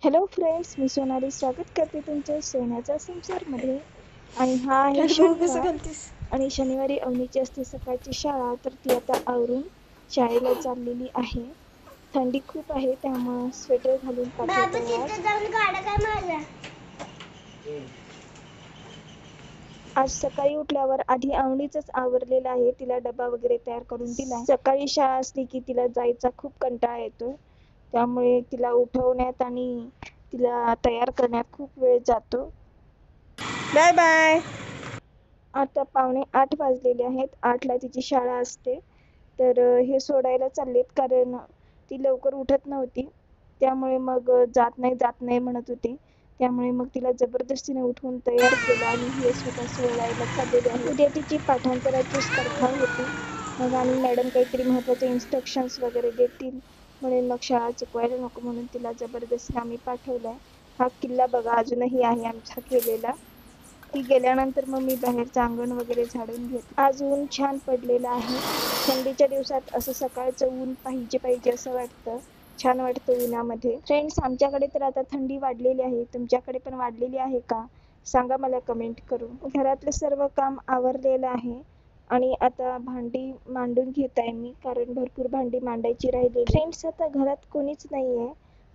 Hello friends, मी सोनाली स्वागत करते तुमच्या सोन्याचा संसारमध्ये. आणि हा आहे हॅलो कसं शनिवार. घालतीस? आणि शनिवारी अवनीची असते सकाळची शाळा, तर ती आता आवरून शाळेला चाललेली आहे. थंडी खूप आहे, त्यामुळं स्वेटर घालून पाठवतोय आज सकाळी उठल्यावर आधी अवनीचंच आवरलेलं आहे. तिला डबा वगैरे तयार करून दिला. सकाळी शाळा असली की तिला जायचा खूप कंटाळा येतो, त्यामुळे तिला उठवण्यात आणि तिला तयार करण्यात खूप वेळ जातो. Bye bye. आता 7:45 वाजलेले आहेत. 8ला तिची शाळा असते. तर हे सोडायला चाललेत, कारण ती लवकर उठत नव्हती. त्यामुळे मग जात नाही म्हणत होती. त्यामुळे मग तिला जबरदस्तीने उठवून तयार केलं आणि हे स्वतः सोडायला चाललेले आहे. उद्या तिची पाठांतराची स्पर्धा होती. मग आणि मॅडम काहीतरी महत्त्वाचे इन्स्ट्रक्शन्स वगैरे देतील, म्हणून मग शाळा चुकवायला नको म्हणून तिला जबरदस्तीने आम्ही पाठवलंय. हा किल्ला बघा अजूनही आहे आमचा केलेला. ती गेल्यानंतर मग मी बाहेरचं अंगण वगैरे झाडून घेते. आज ऊन छान पडलेलं आहे. थंडीच्या दिवसात असं सकाळचं ऊन पाहिजे असं वाटतं. छान वाटतं उन्हामध्ये. फ्रेंड्स, आमच्याकडे तर आता थंडी वाढलेली आहे. तुमच्याकडे पण वाढलेली आहे का? सांगा मला कमेंट करून. घरातलं सर्व काम आवरलेलं आहे आणि आता भांडी मांडून घेत आहे मी, कारण भरपूर भांडी मांडायची राहिलेली. फ्रेंड्स, आता घरात कोणीच नाहीये,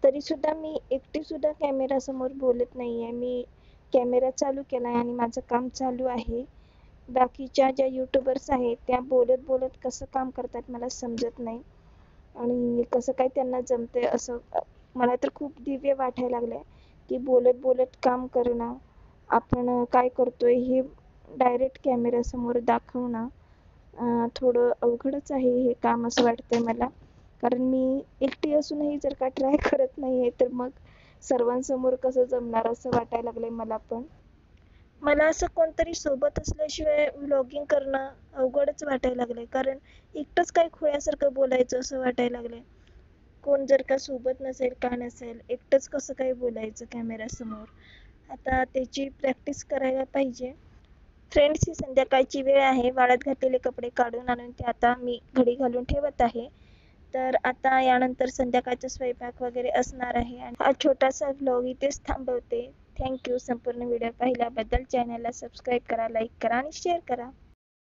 तरी सुद्धा मी एकटी सुद्धा कॅमेरा समोर बोलत नाहीये. मी कॅमेरा चालू केलाय आणि माझं काम चालू आहे. बाकीच्या ज्या युट्यूबर्स आहेत त्या बोलत बोलत कसं काम करतात मला समजत नाही, आणि कसं काय त्यांना जमतंय असं मला तर खूप दिव्य वाटायला लागलंय की बोलत बोलत काम करणं. आपण काय करतोय हे डायरेक्ट कॅमेरा समोर दाखवणं थोडं अवघडच आहे हे काम असं वाटतंय मला. कारण मी एकटी असूनही जर का ट्राय करत नाहीये, तर मग सर्वांसमोर कसं जमणार असं वाटायला लागलंय मला पण. मला असं कोणतरी सोबत असल्याशिवाय व्लॉगिंग करणं अवघडच वाटायला लागलंय, कारण एकटंच काय खुळ्यासारखं बोलायचं असं वाटायला लागलंय. कोण जर का सोबत नसेल, काय नसेल, एकटंच कसं काय बोलायचं कॅमेऱ्यासमोर. आता त्याची प्रॅक्टिस करायला पाहिजे. फ्रेंड्स, ही संध्याकाळची वेळ आहे. वाळत घातलेले कपडे काढून आणून ते आता मी घडी घालून ठेवत आहे. तर आता यानंतर संध्याकाळचा स्वयंपाक वगैरे असणार आहे. आणि हा छोटासा व्लॉग इथेच थांबवते. थँक्यू संपूर्ण व्हिडिओ पाहिल्याबद्दल. चॅनलला सबस्क्राईब करा, लाईक करा आणि शेअर करा.